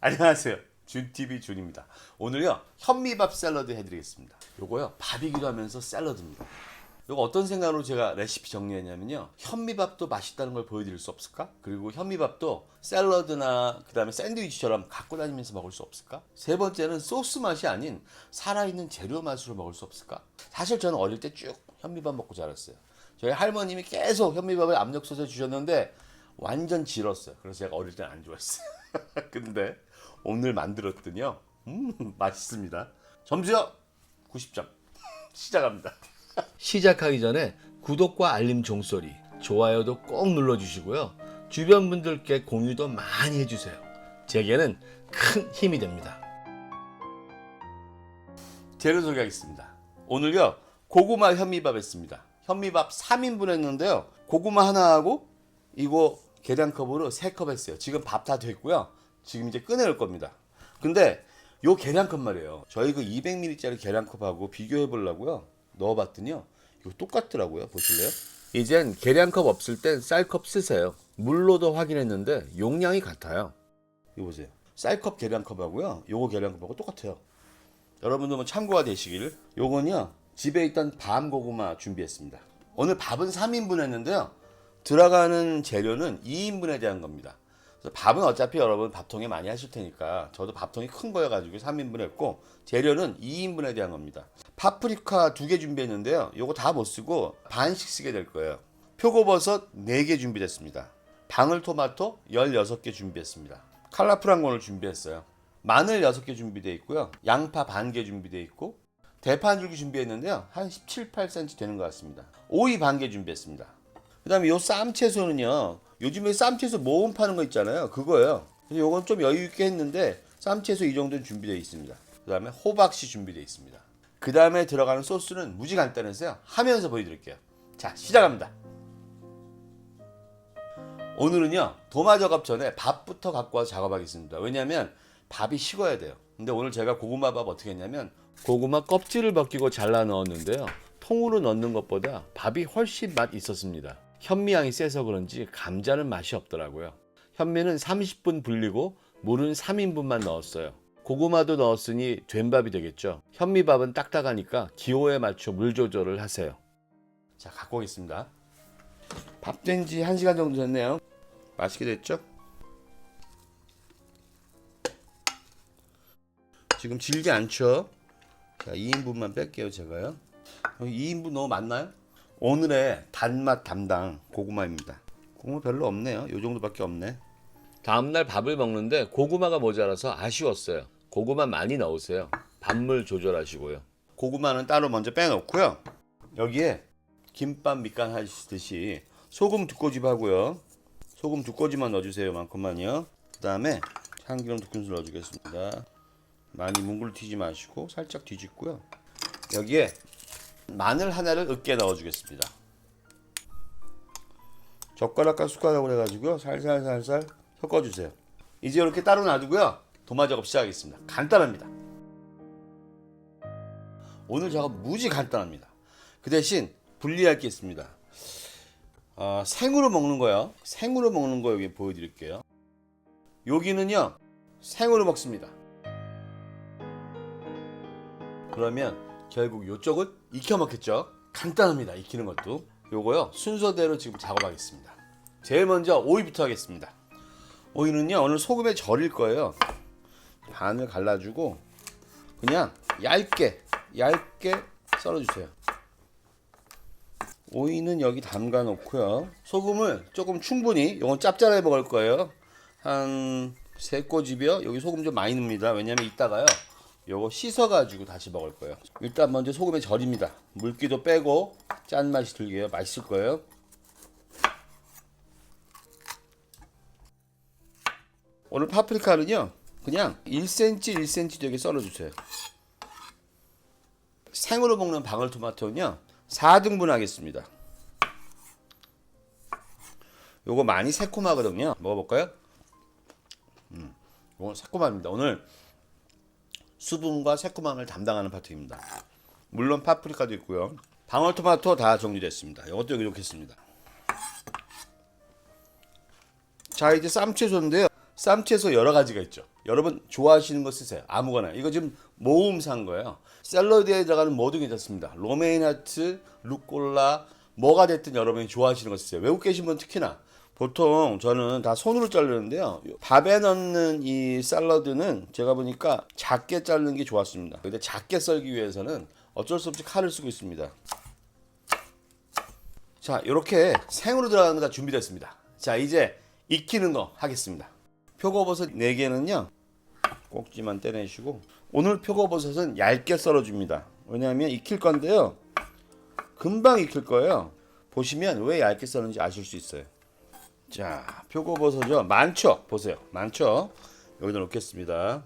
안녕하세요. 준TV 준입니다. 오늘요 현미밥 샐러드 해드리겠습니다. 요거요 밥이기도 하면서 샐러드입니다. 요거 어떤 생각으로 제가 레시피 정리했냐면요, 현미밥도 맛있다는 걸 보여드릴 수 없을까? 그리고 현미밥도 샐러드나 그 다음에 샌드위치처럼 갖고 다니면서 먹을 수 없을까? 세 번째는 소스 맛이 아닌 살아있는 재료 맛으로 먹을 수 없을까? 사실 저는 어릴 때 쭉 현미밥 먹고 자랐어요. 저희 할머님이 계속 현미밥을 압력솥에 주셨는데 완전 질었어요. 그래서 제가 어릴 때는 안 좋아했어요. 근데 오늘 만들었더니요 맛있습니다. 점수요 90점. 시작합니다. 시작하기 전에 구독과 알림 종소리, 좋아요도 꼭 눌러주시고요. 주변 분들께 공유도 많이 해주세요. 제게는 큰 힘이 됩니다. 재료 소개하겠습니다. 오늘요 고구마 현미밥 했습니다. 현미밥 3인분 했는데요, 고구마 하나하고 이거 계량컵으로 3컵 했어요. 지금 밥 다 됐고요. 지금 이제 꺼내올 겁니다. 근데 요 계량컵 말이에요, 저희 그 200ml짜리 계량컵하고 비교해 보려고요 넣어봤더니요 이거 똑같더라고요. 보실래요? 이젠 계량컵 없을 땐 쌀컵 쓰세요. 물로도 확인했는데 용량이 같아요. 이거 보세요. 쌀컵 계량컵하고요 요거 계량컵하고 똑같아요. 여러분들 뭐 참고가 되시길. 요건요 집에 있던 밤 고구마 준비했습니다. 오늘 밥은 3인분 했는데요, 들어가는 재료는 2인분에 대한 겁니다. 그래서 밥은 어차피 여러분 밥통에 많이 하실 테니까, 저도 밥통이 큰 거여가지고 3인분 했고, 재료는 2인분에 대한 겁니다. 파프리카 2개 준비했는데요, 요거 다 못 쓰고 반씩 쓰게 될 거예요. 표고버섯 4개 준비됐습니다. 방울토마토 16개 준비했습니다. 컬러풀한 거를 준비했어요. 마늘 6개 준비되어 있고요, 양파 반 개 준비되어 있고, 대파 한 줄기 준비했는데요, 한 17, 8cm 되는 것 같습니다. 오이 반 개 준비했습니다. 그 다음에 요 쌈채소는요, 요즘에 쌈채소 모음 파는 거 있잖아요, 그거예요. 그래서 요건 좀 여유 있게 했는데 쌈채소 이 정도는 준비되어 있습니다. 그 다음에 호박씨 준비되어 있습니다. 그 다음에 들어가는 소스는 무지 간단해서요, 하면서 보여드릴게요. 자, 시작합니다. 오늘은요 도마 작업 전에 밥부터 갖고 와서 작업하겠습니다. 왜냐면 밥이 식어야 돼요. 근데 오늘 제가 고구마 밥 어떻게 했냐면, 고구마 껍질을 벗기고 잘라 넣었는데요. 통으로 넣는 것보다 밥이 훨씬 맛 있었습니다. 현미향이 세서 그런지 감자는 맛이 없더라고요. 현미는 30분 불리고 물은 3인분만 넣었어요. 고구마도 넣었으니 된밥이 되겠죠. 현미밥은 딱딱하니까 기호에 맞춰 물 조절을 하세요. 자, 갖고 오겠습니다. 밥 된 지 1시간 정도 됐네요. 맛있게 됐죠? 지금 질게 않죠? 자, 2인분만 뺄게요, 제가요. 2인분 너무 많나요? 오늘의 단맛 담당 고구마입니다. 고구마 별로 없네요. 요 정도밖에 없네. 다음날 밥을 먹는데 고구마가 모자라서 아쉬웠어요. 고구마 많이 넣으세요. 밥물 조절하시고요. 고구마는 따로 먼저 빼놓고요, 여기에 김밥 밑간 하시듯이 소금 2꼬집 하고요. 소금 2꼬집만 넣어주세요. 만큼만요. 그 다음에 참기름 2큰술 넣어주겠습니다. 많이 뭉글 튀지 마시고 살짝 뒤집고요. 여기에 마늘 하나를 으깨 넣어주겠습니다. 젓가락과 숟가락으로 해가지고요 살살살살 섞어주세요. 이제 이렇게 따로 놔두고요 도마 작업 시작하겠습니다. 간단합니다. 오늘 작업 무지 간단합니다. 그 대신 분리할 게 있습니다. 생으로 먹는 거요. 생으로 먹는 거 여기 보여드릴게요. 여기는요 생으로 먹습니다. 그러면 결국 이쪽은 익혀 먹겠죠. 간단합니다, 익히는 것도. 요거요 순서대로 지금 작업하겠습니다. 제일 먼저 오이부터 하겠습니다. 오이는요 오늘 소금에 절일 거예요. 반을 갈라주고 그냥 얇게 썰어주세요. 오이는 여기 담가 놓고요, 소금을 조금 충분히, 요건 짭짤하게 먹을 거예요, 한 3꼬집이요. 여기 소금 좀 많이 넣습니다. 왜냐면 이따가요 요거 씻어가지고 다시 먹을 거예요. 일단 먼저 소금에 절입니다. 물기도 빼고 짠맛이 들게 해요. 맛있을 거예요. 오늘 파프리카는요 그냥 1cm 1cm 되게 썰어주세요. 생으로 먹는 방울토마토는요 4등분 하겠습니다. 요거 많이 새콤하거든요. 먹어볼까요? 요거 새콤합니다. 오늘 수분과 새콤함을 담당하는 파트입니다. 물론 파프리카도 있고요. 방울토마토 다 정리됐습니다. 이것도 여기 놓겠습니다. 자, 이제 쌈채소인데요, 쌈채소 여러 가지가 있죠. 여러분 좋아하시는 거 쓰세요. 아무거나. 이거 지금 모음 산 거예요. 샐러드에 들어가는 모든 게 괜찮습니다. 로메인 하트, 루꼴라, 뭐가 됐든 여러분이 좋아하시는 거 쓰세요. 외국 계신 분 특히나. 보통 저는 다 손으로 자르는데요. 밥에 넣는 이 샐러드는 제가 보니까 작게 자르는 게 좋았습니다. 근데 작게 썰기 위해서는 어쩔 수 없이 칼을 쓰고 있습니다. 자, 이렇게 생으로 들어가는 거 다 준비됐습니다. 자, 이제 익히는 거 하겠습니다. 표고버섯 4개는요. 꼭지만 떼내시고, 오늘 표고버섯은 얇게 썰어줍니다. 왜냐하면 익힐 건데요. 금방 익힐 거예요. 보시면 왜 얇게 썰는지 아실 수 있어요. 자, 표고버섯이요. 많죠? 보세요. 많죠? 여기다 놓겠습니다.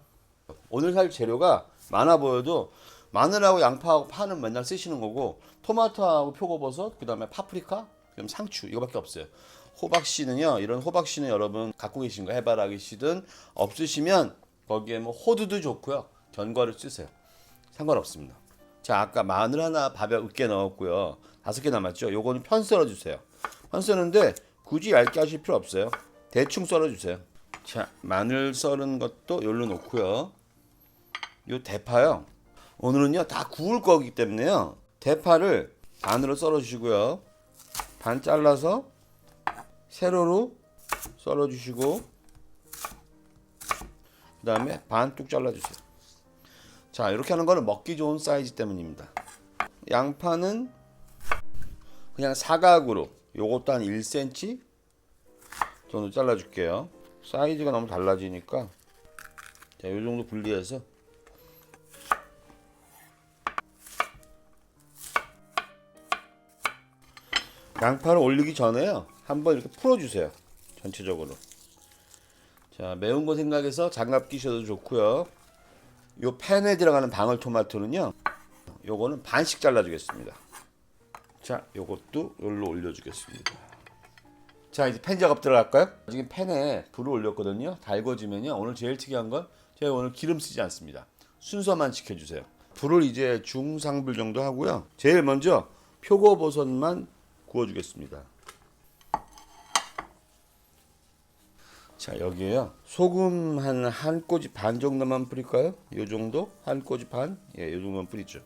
오늘 살 재료가 많아 보여도 마늘하고 양파하고 파는 맨날 쓰시는 거고, 토마토하고 표고버섯, 그 다음에 파프리카, 그다음 상추, 이거밖에 없어요. 호박씨는요, 이런 호박씨는 여러분 갖고 계신 거 해바라기씨든 없으시면 거기에 뭐 호두도 좋고요. 견과류 쓰세요. 상관없습니다. 자, 아까 마늘 하나 밥에 으깨 넣었고요. 5개 남았죠? 요거는 편 썰어 주세요. 편 썰는데 굳이 얇게 하실 필요 없어요. 대충 썰어 주세요. 자, 마늘 썰은 것도 여기로 놓고요. 요 대파요. 오늘은요 다 구울 거기 때문에요. 대파를 반으로 썰어 주시고요. 반 잘라서 세로로 썰어 주시고, 그 다음에 반 뚝 잘라 주세요. 자, 이렇게 하는 거는 먹기 좋은 사이즈 때문입니다. 양파는 그냥 사각으로, 요것도 한 1cm 정도 잘라 줄게요. 사이즈가 너무 달라지니까, 자, 요 정도 분리해서 양파를 올리기 전에요. 한번 이렇게 풀어주세요. 전체적으로. 자, 매운 거 생각해서 장갑 끼셔도 좋고요. 요 팬에 들어가는 방울토마토는요. 요거는 반씩 잘라주겠습니다. 자, 요것도 여기로 올려주겠습니다. 자, 이제 팬 작업 들어갈까요? 지금 팬에 불을 올렸거든요. 달궈지면요. 오늘 제일 특이한 건 제가 오늘 기름 쓰지 않습니다. 순서만 지켜주세요. 불을 이제 중상불 정도 하고요. 제일 먼저 표고버섯만 구워주겠습니다. 자, 여기에요. 소금 한 꼬지 반 정도만 뿌릴까요? 요 정도? 한 꼬지 반? 예, 요 정도만 뿌리죠.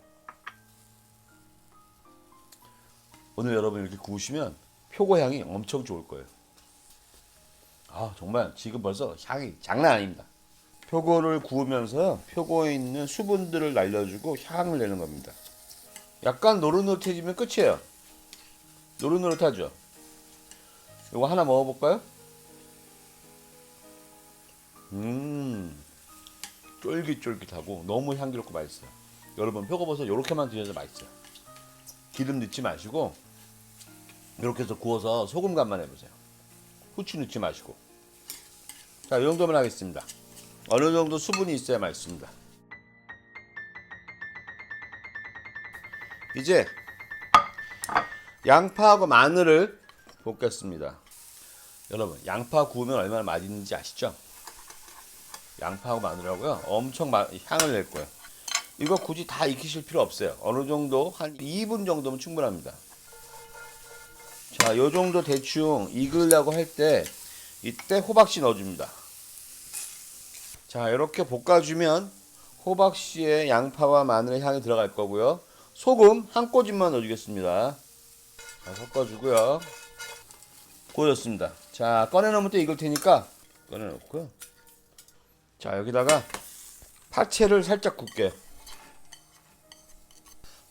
오늘 여러분 이렇게 구우시면 표고 향이 엄청 좋을 거예요. 아, 정말 지금 벌써 향이 장난 아닙니다. 표고를 구우면서 표고에 있는 수분들을 날려주고 향을 내는 겁니다. 약간 노릇노릇해지면 끝이에요. 노릇노릇하죠? 이거 하나 먹어볼까요? 쫄깃쫄깃하고 너무 향기롭고 맛있어요. 여러분 표고버섯 이렇게만 드셔도 맛있어요. 기름 넣지 마시고 이렇게 해서 구워서 소금 간만 해보세요. 후추 넣지 마시고. 자, 이 정도만 하겠습니다. 어느 정도 수분이 있어야 맛있습니다. 이제 양파하고 마늘을 볶겠습니다. 여러분, 양파 구우면 얼마나 맛있는지 아시죠? 양파하고 마늘하고요, 엄청 향을 낼 거예요. 이거 굳이 다 익히실 필요 없어요. 어느 정도 한 2분 정도면 충분합니다. 자, 요 정도 대충 익으려고 할 때 이때 호박씨 넣어줍니다. 자, 이렇게 볶아주면 호박씨에 양파와 마늘의 향이 들어갈 거고요. 소금 한 꼬집만 넣어주겠습니다. 자, 섞어주고요. 구워졌습니다. 자, 꺼내놓으면 또 익을 테니까 꺼내놓고요. 자, 여기다가 파채를 살짝 굽게.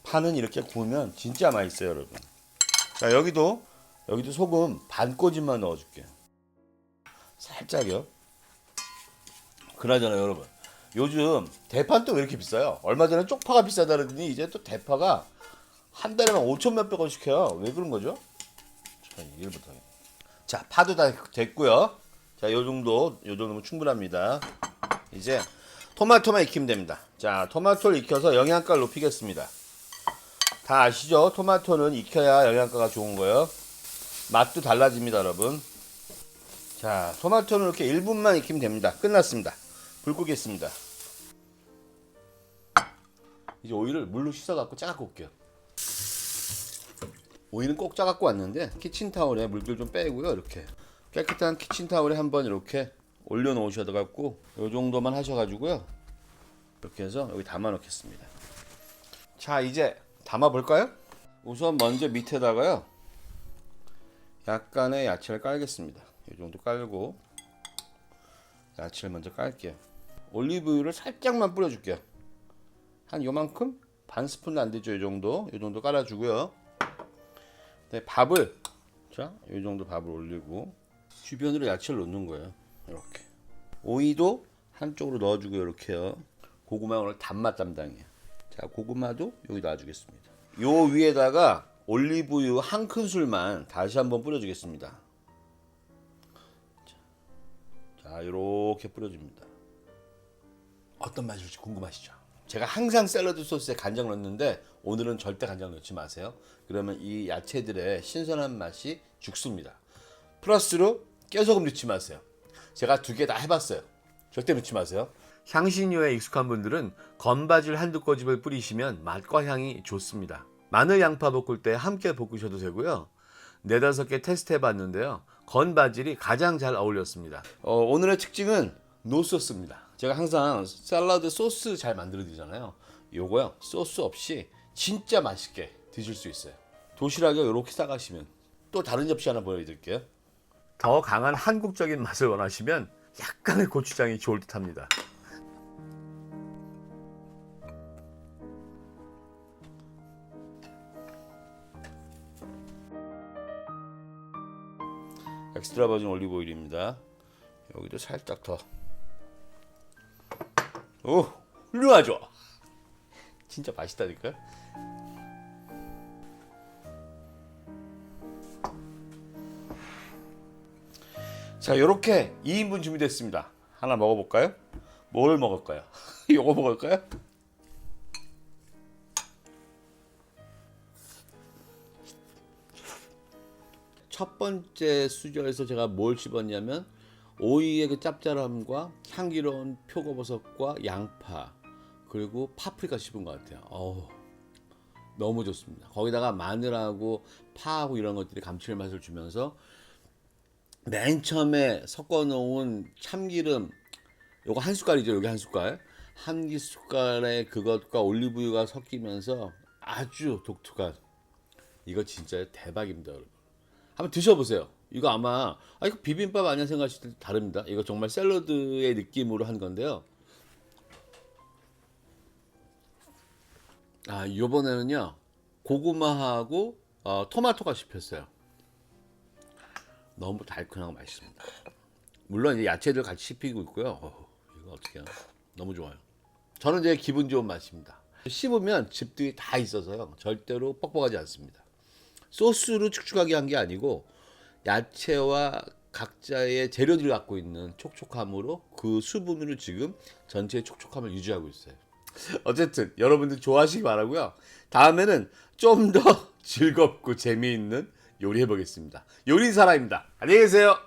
파는 이렇게 구우면 진짜 맛있어요, 여러분. 자, 여기도 소금 반 꼬집만 넣어줄게요. 살짝요. 그나저나 여러분, 요즘 대파는 또 왜 이렇게 비싸요? 얼마 전에 쪽파가 비싸다 그러더니 이제 또 대파가 한 달에만 5천 몇백 원씩 해요. 왜 그런 거죠? 자, 일부터. 자, 파도 다 됐고요. 자, 요 정도면 충분합니다. 이제 토마토만 익히면 됩니다. 자, 토마토를 익혀서 영양가를 높이겠습니다. 다 아시죠? 토마토는 익혀야 영양가가 좋은 거예요. 맛도 달라집니다, 여러분. 자, 토마토는 이렇게 1분만 익히면 됩니다. 끝났습니다. 불 끄겠습니다. 이제 오이를 물로 씻어갖고 짜갖고 올게요. 오이는 꼭 짜갖고 왔는데 키친타올에 물기를 좀 빼고요. 이렇게 깨끗한 키친타올에 한번 이렇게 올려놓으셔도 갖고 요 정도만 하셔가지고요. 이렇게 해서 여기 담아 놓겠습니다. 자, 이제 담아 볼까요? 우선 먼저 밑에다가요 약간의 야채를 깔겠습니다. 이 정도 깔고 야채를 먼저 깔게요. 올리브유를 살짝만 뿌려줄게요. 한 요만큼? 반 스푼도 안 되죠. 이 정도 깔아주고요. 네, 밥을 자, 이 정도 밥을 올리고 주변으로 야채를 넣는 거예요. 이렇게 오이도 한쪽으로 넣어주고 이렇게요. 고구마 오늘 단맛 담당이에요. 자, 고구마도 여기 놔주겠습니다. 요 위에다가 올리브유 한 큰술만 다시 한번 뿌려주겠습니다. 자, 이렇게 뿌려줍니다. 어떤 맛일지 궁금하시죠? 제가 항상 샐러드 소스에 간장 넣는데 오늘은 절대 간장 넣지 마세요. 그러면 이 야채들의 신선한 맛이 죽습니다. 플러스로 깨소금 넣지 마세요. 제가 두 개 다 해봤어요. 절대 넣지 마세요. 향신료에 익숙한 분들은 건바질 한두 꼬집을 뿌리시면 맛과 향이 좋습니다. 마늘, 양파 볶을 때 함께 볶으셔도 되고요. 4-5개 테스트 해봤는데요. 건바질이 가장 잘 어울렸습니다. 오늘의 특징은 노소스입니다. 제가 항상 샐러드 소스 잘 만들어드리잖아요. 요거요, 소스 없이 진짜 맛있게 드실 수 있어요. 도시락에 이렇게 싸가시면. 또 다른 접시 하나 보여드릴게요. 더 강한 한국적인 맛을 원하시면 약간의 고추장이 좋을 듯 합니다. 엑스트라 버진 올리브 오일입니다. 여기도 살짝 더. 오, 훌륭하죠? 진짜 맛있다니까요. 자, 요렇게 2인분 준비됐습니다. 하나 먹어볼까요? 뭘 먹을까요? 요거 먹을까요? 첫 번째 수저에서 제가 뭘 씹었냐면 오이의 그 짭짤함과 향기로운 표고버섯과 양파 그리고 파프리카 씹은 것 같아요. 너무 좋습니다. 거기다가 마늘하고 파하고 이런 것들이 감칠맛을 주면서 맨 처음에 섞어놓은 참기름 요거 한 숟갈이죠. 여기 한 숟갈 한 숟갈에 그것과 올리브유가 섞이면서 아주 독특한 이거 진짜 대박입니다, 여러분. 한번 드셔보세요. 이거 아마 이거 비빔밥 아니야 생각하실 때 다릅니다. 이거 정말 샐러드의 느낌으로 한 건데요. 요번에는요 고구마하고 토마토가 씹혔어요. 너무 달큰하고 맛있습니다. 물론 이제 야채들 같이 씹히고 있고요. 이거 어떻게 해요? 너무 좋아요. 저는 이제 기분 좋은 맛입니다. 씹으면 즙들이 다 있어서요. 절대로 뻑뻑하지 않습니다. 소스로 축축하게 한 게 아니고 야채와 각자의 재료들이 갖고 있는 촉촉함으로 그 수분으로 지금 전체의 촉촉함을 유지하고 있어요. 어쨌든 여러분들 좋아하시기 바라고요. 다음에는 좀 더 즐겁고 재미있는 요리 해보겠습니다. 요리사라입니다. 안녕히 계세요.